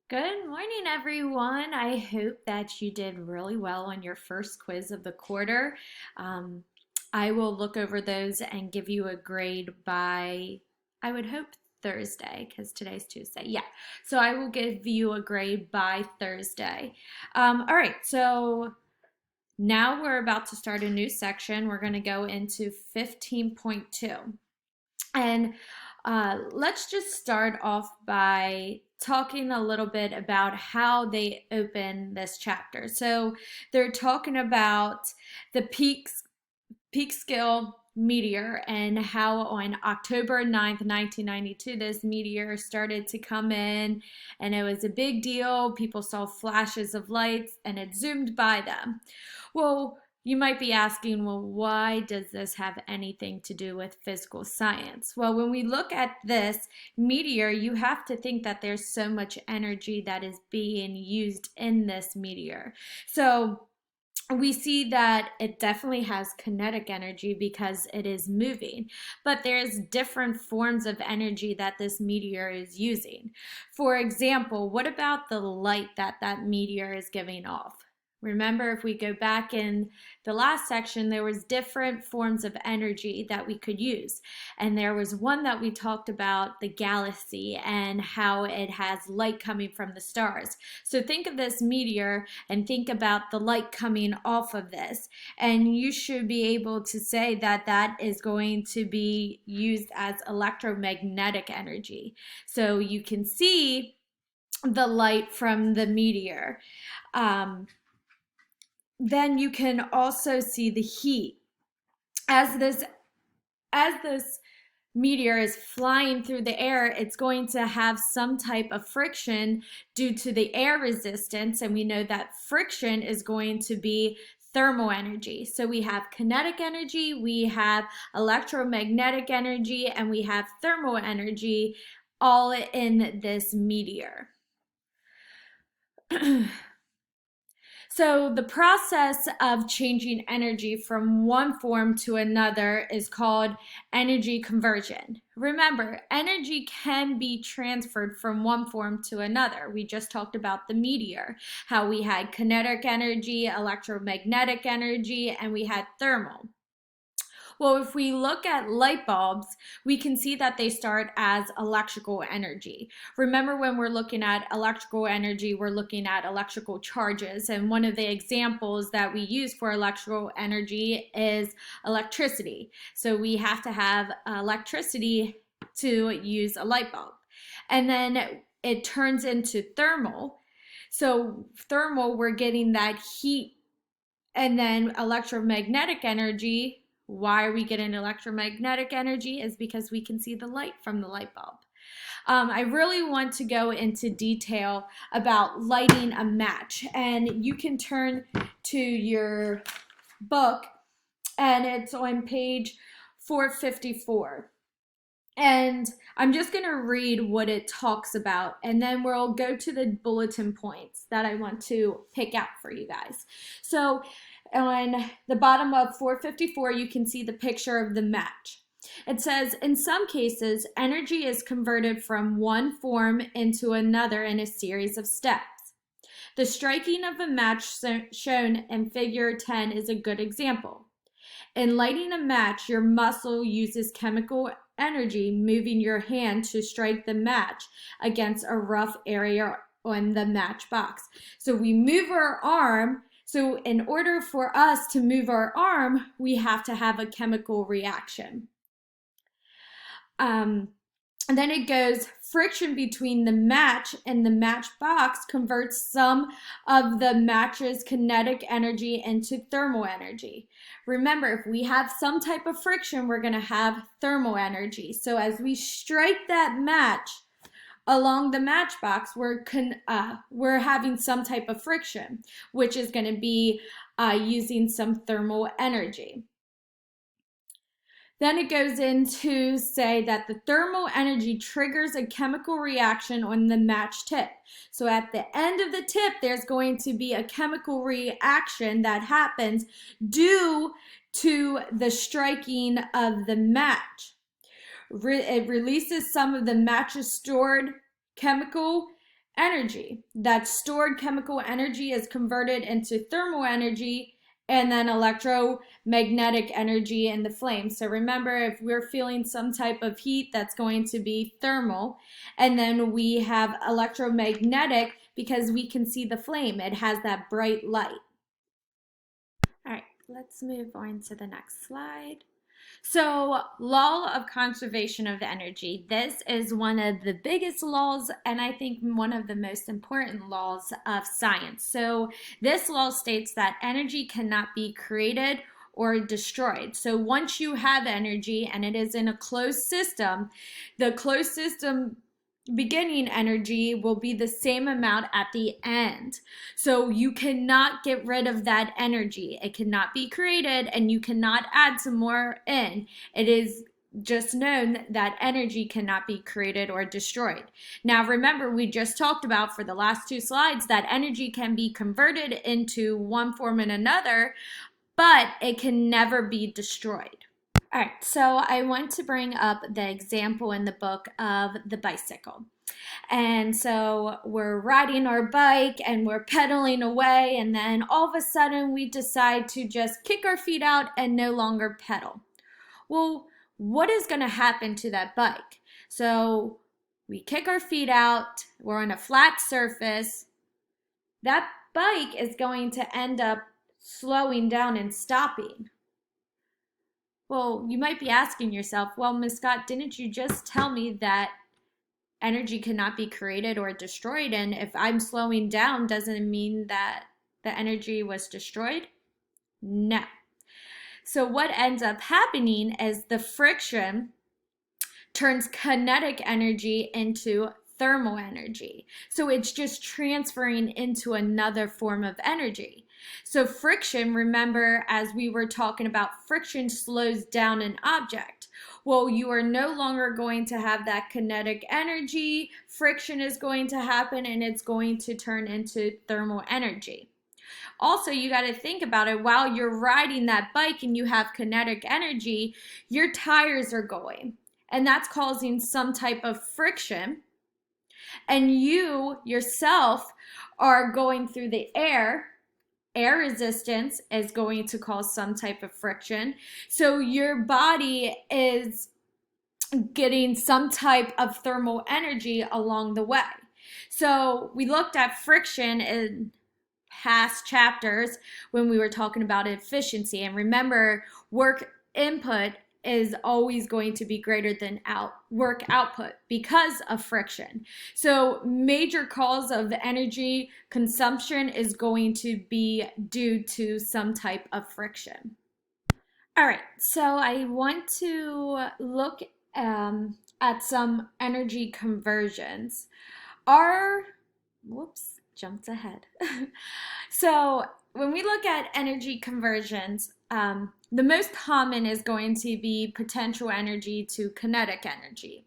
Good morning, everyone. I hope that you did really well on your first quiz of the quarter. Um, I will look over those and give you a grade by, I would hope, Thursday, because today's Tuesday. Yeah. So I will give you a grade by Thursday. All right. So now we're about to start a new section. We're going to go into 15.2. And let's just start off by talking a little bit about how they open this chapter. So they're talking about the Peekskill meteor and how on October 9th, 1992, this meteor started to come in and it was a big deal. People saw flashes of lights and it zoomed by them. Well, you might be asking, well, why does this have anything to do with physical science? Well, when we look at this meteor, you have to think that there's so much energy that is being used in this meteor. So we see that it definitely has kinetic energy because it is moving, but there's different forms of energy that this meteor is using. For example, what about the light that that meteor is giving off? Remember, if we go back in the last section, there was different forms of energy that we could use. And there was one that we talked about, the galaxy, and how it has light coming from the stars. So think of this meteor and think about the light coming off of this. And you should be able to say that that is going to be used as electromagnetic energy. So you can see the light from the meteor. Then you can also see the heat. As this meteor is flying through the air, it's going to have some type of friction due to the air resistance, and we know that friction is going to be thermal energy. So we have kinetic energy, we have electromagnetic energy, and we have thermal energy all in this meteor. So the process of changing energy from one form to another is called energy conversion. Remember, energy can be transferred from one form to another. We just talked about the meteor, how we had kinetic energy, electromagnetic energy, and we had thermal. Well, if we look at light bulbs, we can see that they start as electrical energy. Remember, when we're looking at electrical energy, we're looking at electrical charges. And one of the examples that we use for electrical energy is electricity. So we have to have electricity to use a light bulb. And then it turns into thermal. So thermal, we're getting that heat, and then electromagnetic energy. Why are we getting electromagnetic energy? Is because we can see the light from the light bulb. I really want to go into detail about lighting a match, and you can turn to your book, and it's on page 454. And I'm just going to read what it talks about, and then we'll go to the bulletin points that I want to pick out for you guys. So on the bottom of 454, you can see the picture of the match. It says, in some cases, energy is converted from one form into another in a series of steps. The striking of a match shown in figure 10 is a good example. In lighting a match, your muscle uses chemical energy, moving your hand to strike the match against a rough area on the matchbox. So we move our arm. So in order for us to move our arm, we have to have a chemical reaction. And then it goes, friction between the match and the matchbox converts some of the match's kinetic energy into thermal energy. Remember, if we have some type of friction, we're going to have thermal energy. So as we strike that match along the matchbox, we're having some type of friction, which is going to be using some thermal energy. Then it goes in to say that the thermal energy triggers a chemical reaction on the match tip. So at the end of the tip, there's going to be a chemical reaction that happens due to the striking of the match. It releases some of the match's stored chemical energy. That stored chemical energy is converted into thermal energy and then electromagnetic energy in the flame. So remember, if we're feeling some type of heat, that's going to be thermal. And then we have electromagnetic because we can see the flame. It has that bright light. All right, let's move on to the next slide. So, law of conservation of energy. This is one of the biggest laws, and I think one of the most important laws of science. So, this law states that energy cannot be created or destroyed. So, once you have energy and it is in a closed system, the closed system beginning energy will be the same amount at the end. So you cannot get rid of that energy. It cannot be created and you cannot add some more in. It is just known that energy cannot be created or destroyed. Now remember, we just talked about for the last two slides that energy can be converted into one form and another, but it can never be destroyed. All right, so I want to bring up the example in the book of the bicycle. And so we're riding our bike and we're pedaling away, and then all of a sudden we decide to just kick our feet out and no longer pedal. Well, what is going to happen to that bike? So we kick our feet out, we're on a flat surface. That bike is going to end up slowing down and stopping. Well, you might be asking yourself, well, Ms. Scott, didn't you just tell me that energy cannot be created or destroyed? And if I'm slowing down, doesn't it mean that the energy was destroyed? No. So what ends up happening is the friction turns kinetic energy into thermal energy. So it's just transferring into another form of energy. So friction, remember, as we were talking about, friction slows down an object. Well, you are no longer going to have that kinetic energy. Friction is going to happen and it's going to turn into thermal energy. Also, you got to think about it, while you're riding that bike and you have kinetic energy, your tires are going, and that's causing some type of friction. And you yourself are going through the air. Air resistance is going to cause some type of friction. So your body is getting some type of thermal energy along the way. So we looked at friction in past chapters when we were talking about efficiency. And remember, work input is always going to be greater than work output because of friction. So major cause of energy consumption is going to be due to some type of friction. All right, so I want to look at some energy conversions. Jumped ahead. So when we look at energy conversions, the most common is going to be potential energy to kinetic energy.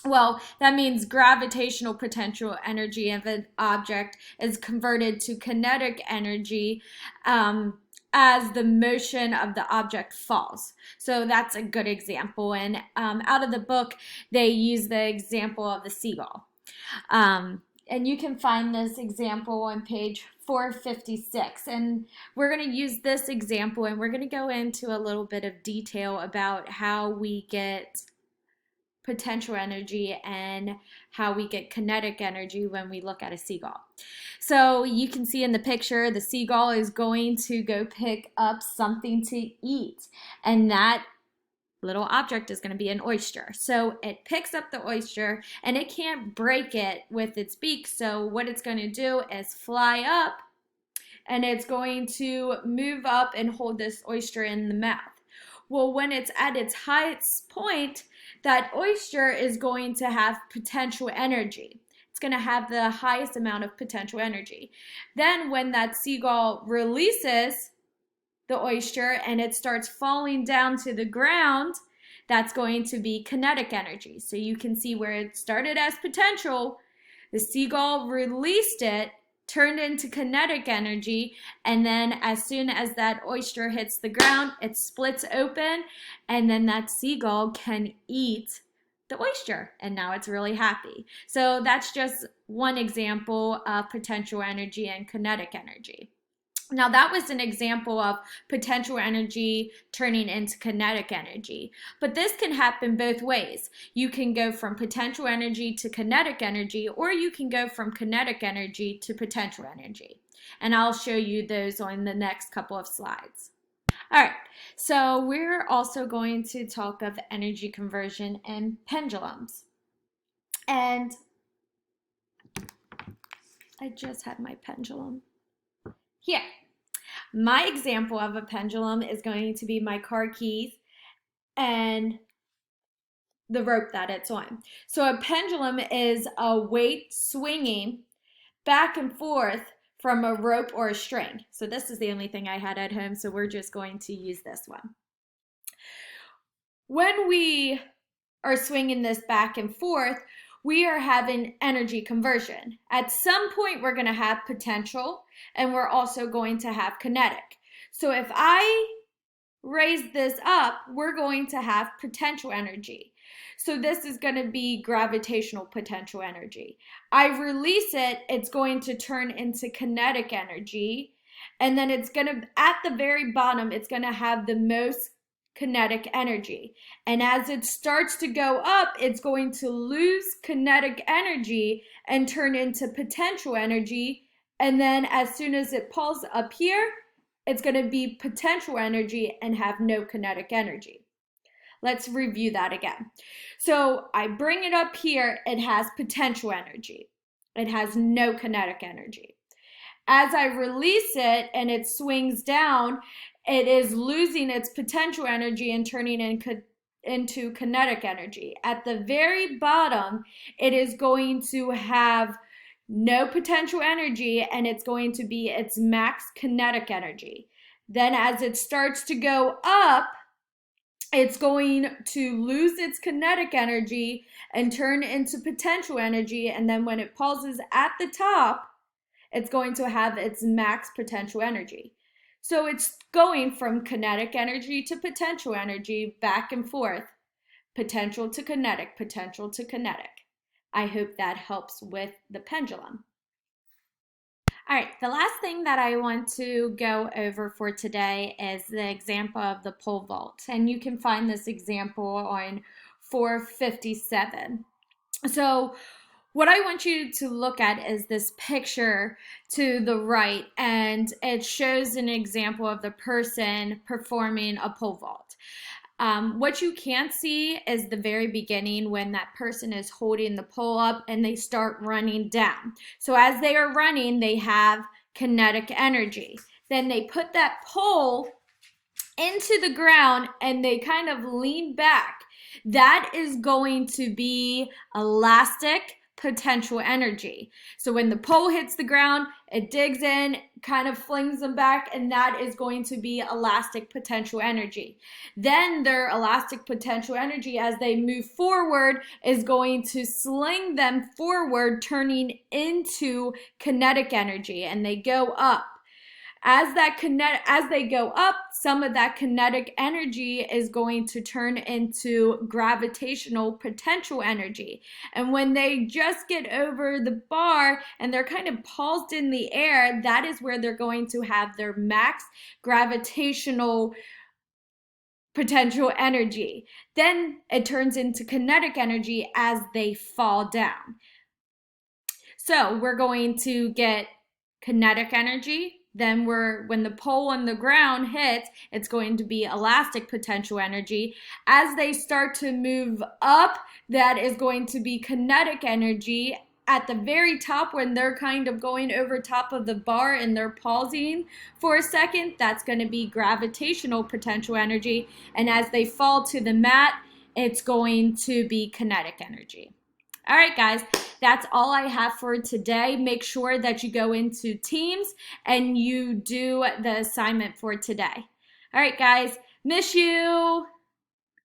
Well, that means gravitational potential energy of an object is converted to kinetic energy as the motion of the object falls. So that's a good example. And out of the book, they use the example of the seagull. And you can find this example on page 456. And we're going to use this example and we're going to go into a little bit of detail about how we get potential energy and how we get kinetic energy when we look at a seagull. So you can see in the picture, the seagull is going to go pick up something to eat. And that little object is going to be an oyster. So it picks up the oyster and it can't break it with its beak. So what it's going to do is fly up and it's going to move up and hold this oyster in the mouth. Well, when it's at its highest point, that oyster is going to have potential energy. It's going to have the highest amount of potential energy. Then when that seagull releases the oyster and it starts falling down to the ground, that's going to be kinetic energy. So you can see where it started as potential, the seagull released it, turned into kinetic energy, and then as soon as that oyster hits the ground, it splits open, and then that seagull can eat the oyster, and now it's really happy. So that's just one example of potential energy and kinetic energy. Now, that was an example of potential energy turning into kinetic energy. But this can happen both ways. You can go from potential energy to kinetic energy, or you can go from kinetic energy to potential energy. And I'll show you those on the next couple of slides. All right, so we're also going to talk of energy conversion and pendulums. And I just had my pendulum here. My example of a pendulum is going to be my car keys and the rope that it's on. So a pendulum is a weight swinging back and forth from a rope or a string. So this is the only thing I had at home, so we're just going to use this one. When we are swinging this back and forth, we are having energy conversion. At some point, we're going to have potential, and we're also going to have kinetic. So if I raise this up, we're going to have potential energy. So this is going to be gravitational potential energy. I release it, it's going to turn into kinetic energy, and then it's going to, at the very bottom, it's going to have the most kinetic energy. And as it starts to go up, it's going to lose kinetic energy and turn into potential energy. And then as soon as it pulls up here, it's going to be potential energy and have no kinetic energy. Let's review that again. So I bring it up here, it has potential energy. It has no kinetic energy. As I release it and it swings down, it is losing its potential energy and turning into kinetic energy. At the very bottom, it is going to have no potential energy, and it's going to be its max kinetic energy. Then as it starts to go up, it's going to lose its kinetic energy and turn into potential energy. And then when it pauses at the top, it's going to have its max potential energy. So it's going from kinetic energy to potential energy, back and forth, potential to kinetic, potential to kinetic. I hope that helps with the pendulum. All right, the last thing that I want to go over for today is the example of the pole vault. And you can find this example on 457. So what I want you to look at is this picture to the right, and it shows an example of the person performing a pole vault. What you can't see is the very beginning when that person is holding the pole up and they start running down. So as they are running, they have kinetic energy. Then they put that pole into the ground and they kind of lean back. That is going to be elastic potential energy. So when the pole hits the ground, it digs in, kind of flings them back, and that is going to be elastic potential energy. Then their elastic potential energy, as they move forward, is going to sling them forward, turning into kinetic energy, and they go up. As they go up, some of that kinetic energy is going to turn into gravitational potential energy. And when they just get over the bar and they're kind of paused in the air, that is where they're going to have their max gravitational potential energy. Then it turns into kinetic energy as they fall down. So we're going to get kinetic energy. Then when the pole on the ground hits, it's going to be elastic potential energy. As they start to move up, that is going to be kinetic energy. At the very top, when they're kind of going over top of the bar and they're pausing for a second, that's going to be gravitational potential energy. And as they fall to the mat, it's going to be kinetic energy. All right, guys, that's all I have for today. Make sure that you go into Teams and you do the assignment for today. All right, guys, miss you.